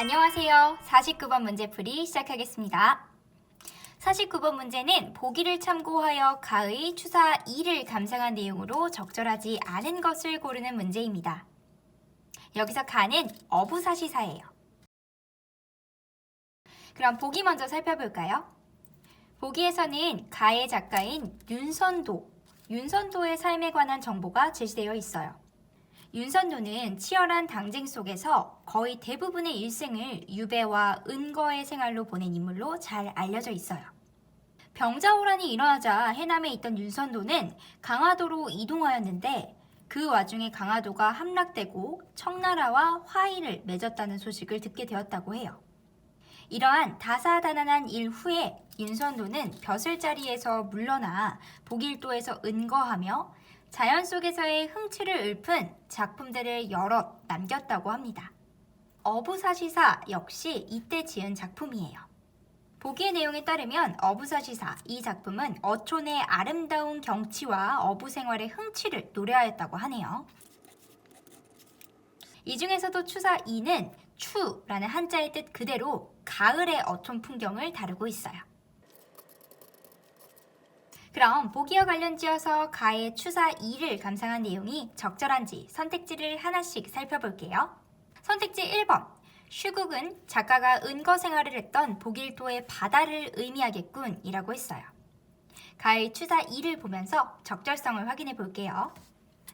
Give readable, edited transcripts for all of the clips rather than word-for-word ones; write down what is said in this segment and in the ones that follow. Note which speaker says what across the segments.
Speaker 1: 안녕하세요. 49번 문제풀이 시작하겠습니다. 49번 문제는 보기를 참고하여 가의 추사 2를 감상한 내용으로 적절하지 않은 것을 고르는 문제입니다. 여기서 가는 어부사시사예요. 그럼 보기 먼저 살펴볼까요? 보기에서는 가의 작가인 윤선도의 삶에 관한 정보가 제시되어 있어요. 윤선도는 치열한 당쟁 속에서 거의 대부분의 일생을 유배와 은거의 생활로 보낸 인물로 잘 알려져 있어요. 병자호란이 일어나자 해남에 있던 윤선도는 강화도로 이동하였는데 그 와중에 강화도가 함락되고 청나라와 화의를 맺었다는 소식을 듣게 되었다고 해요. 이러한 다사다난한 일 후에 윤선도는 벼슬자리에서 물러나 복일도에서 은거하며 자연 속에서의 흥취를 읊은 작품들을 여럿 남겼다고 합니다. 어부사시사 역시 이때 지은 작품이에요. 보기의 내용에 따르면 어부사시사 이 작품은 어촌의 아름다운 경치와 어부 생활의 흥취를 노래하였다고 하네요. 이 중에서도 추사 2는 추라는 한자의 뜻 그대로 가을의 어촌 풍경을 다루고 있어요. 그럼 보기와 관련지어서 가의 추사 2를 감상한 내용이 적절한지 선택지를 하나씩 살펴볼게요. 선택지 1번. 슈국은 작가가 은거 생활을 했던 복일도의 바다를 의미하겠군 이라고 했어요. 가의 추사 2를 보면서 적절성을 확인해 볼게요.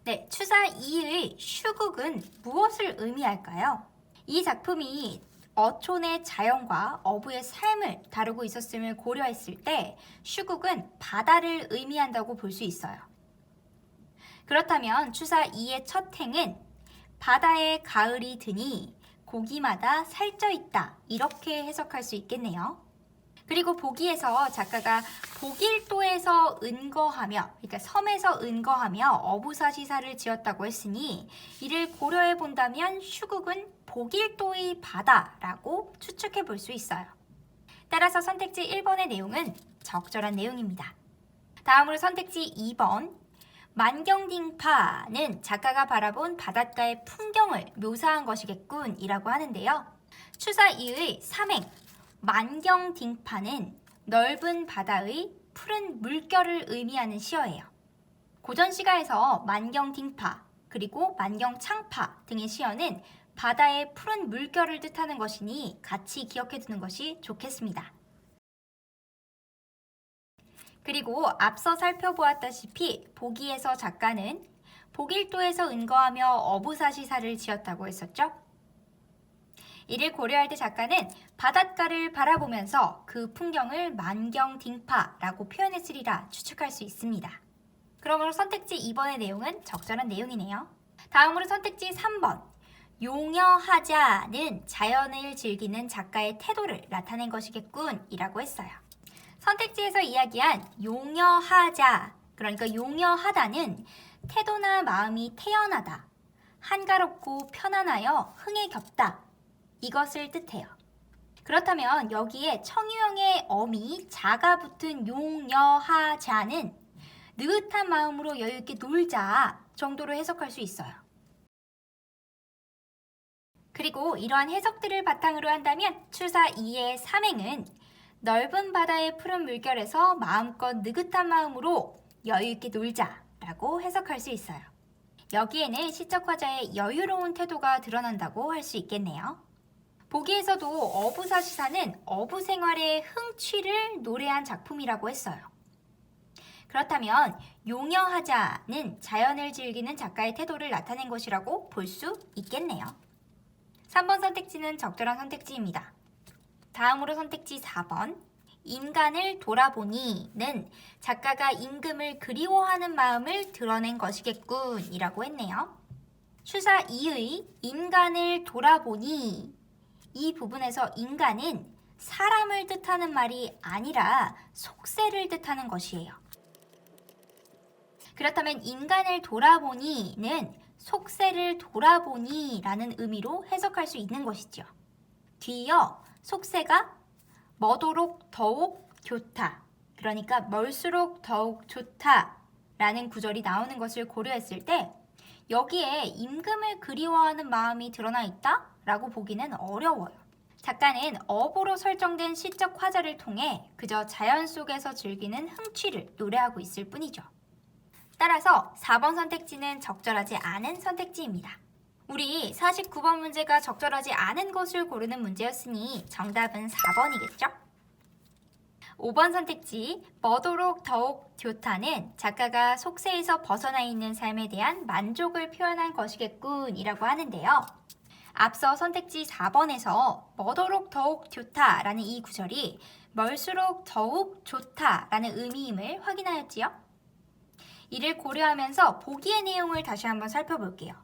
Speaker 1: 네, 추사 2의 슈국은 무엇을 의미할까요? 이 작품이 어촌의 자연과 어부의 삶을 다루고 있었음을 고려했을 때 슈국은 바다를 의미한다고 볼 수 있어요. 그렇다면 추사 2의 첫 행은 바다에 가을이 드니 고기마다 살쪄 있다 이렇게 해석할 수 있겠네요. 그리고 보기에서 작가가 복일도에서 은거하며 그러니까 섬에서 은거하며 어부사시사를 지었다고 했으니 이를 고려해 본다면 슈국은 복일도의 바다라고 추측해 볼 수 있어요. 따라서 선택지 1번의 내용은 적절한 내용입니다. 다음으로 선택지 2번. 만경딩파는 작가가 바라본 바닷가의 풍경을 묘사한 것이겠군 이라고 하는데요. 추사 2의 3행 만경딩파는 넓은 바다의 푸른 물결을 의미하는 시어예요. 고전 시가에서 만경딩파 그리고 만경창파 등의 시어는 바다의 푸른 물결을 뜻하는 것이니 같이 기억해 두는 것이 좋겠습니다. 그리고 앞서 살펴보았다시피 보기에서 작가는 복일도에서 은거하며 어부사시사를 지었다고 했었죠. 이를 고려할 때 작가는 바닷가를 바라보면서 그 풍경을 만경딩파라고 표현했으리라 추측할 수 있습니다. 그러므로 선택지 2번의 내용은 적절한 내용이네요. 다음으로 선택지 3번. 용여하자는 자연을 즐기는 작가의 태도를 나타낸 것이겠군 이라고 했어요. 선택지에서 이야기한 용여하자, 그러니까 용여하다는 태도나 마음이 태연하다, 한가롭고 편안하여 흥에 겹다 이것을 뜻해요. 그렇다면 여기에 청유형의 어미 자가 붙은 용여하자는 느긋한 마음으로 여유있게 놀자 정도로 해석할 수 있어요. 그리고 이러한 해석들을 바탕으로 한다면 추사 2의 3행은 넓은 바다의 푸른 물결에서 마음껏 느긋한 마음으로 여유있게 놀자라고 해석할 수 있어요. 여기에는 시적 화자의 여유로운 태도가 드러난다고 할 수 있겠네요. 보기에서도 어부사시사는 어부 생활의 흥취를 노래한 작품이라고 했어요. 그렇다면 용여하자는 자연을 즐기는 작가의 태도를 나타낸 것이라고 볼 수 있겠네요. 3번 선택지는 적절한 선택지입니다. 다음으로 선택지 4번. 인간을 돌아보니는 작가가 임금을 그리워하는 마음을 드러낸 것이겠군 이라고 했네요. 추사 2의 인간을 돌아보니 이 부분에서 인간은 사람을 뜻하는 말이 아니라 속세를 뜻하는 것이에요. 그렇다면 인간을 돌아보니는 속세를 돌아보니라는 의미로 해석할 수 있는 것이죠. 뒤이어 속세가 머도록 더욱 좋다. 그러니까 멀수록 더욱 좋다 라는 구절이 나오는 것을 고려했을 때 여기에 임금을 그리워하는 마음이 드러나 있다? 라고 보기는 어려워요. 작가는 업으로 설정된 시적 화자를 통해 그저 자연 속에서 즐기는 흥취를 노래하고 있을 뿐이죠. 따라서 4번 선택지는 적절하지 않은 선택지입니다. 우리 49번 문제가 적절하지 않은 것을 고르는 문제였으니 정답은 4번이겠죠? 5번 선택지 뭐도록 더욱 좋다는 작가가 속세에서 벗어나 있는 삶에 대한 만족을 표현한 것이겠군 이라고 하는데요. 앞서 선택지 4번에서 뭐도록 더욱 좋다라는 이 구절이 멀수록 더욱 좋다라는 의미임을 확인하였지요. 이를 고려하면서 보기의 내용을 다시 한번 살펴볼게요.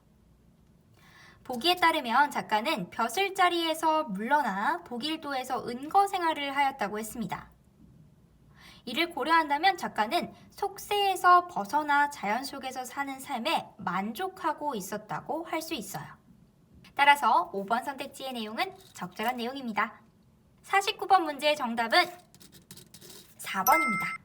Speaker 1: 보기에 따르면 작가는 벼슬자리에서 물러나 복일도에서 은거 생활을 하였다고 했습니다. 이를 고려한다면 작가는 속세에서 벗어나 자연 속에서 사는 삶에 만족하고 있었다고 할 수 있어요. 따라서 5번 선택지의 내용은 적절한 내용입니다. 49번 문제의 정답은 4번입니다.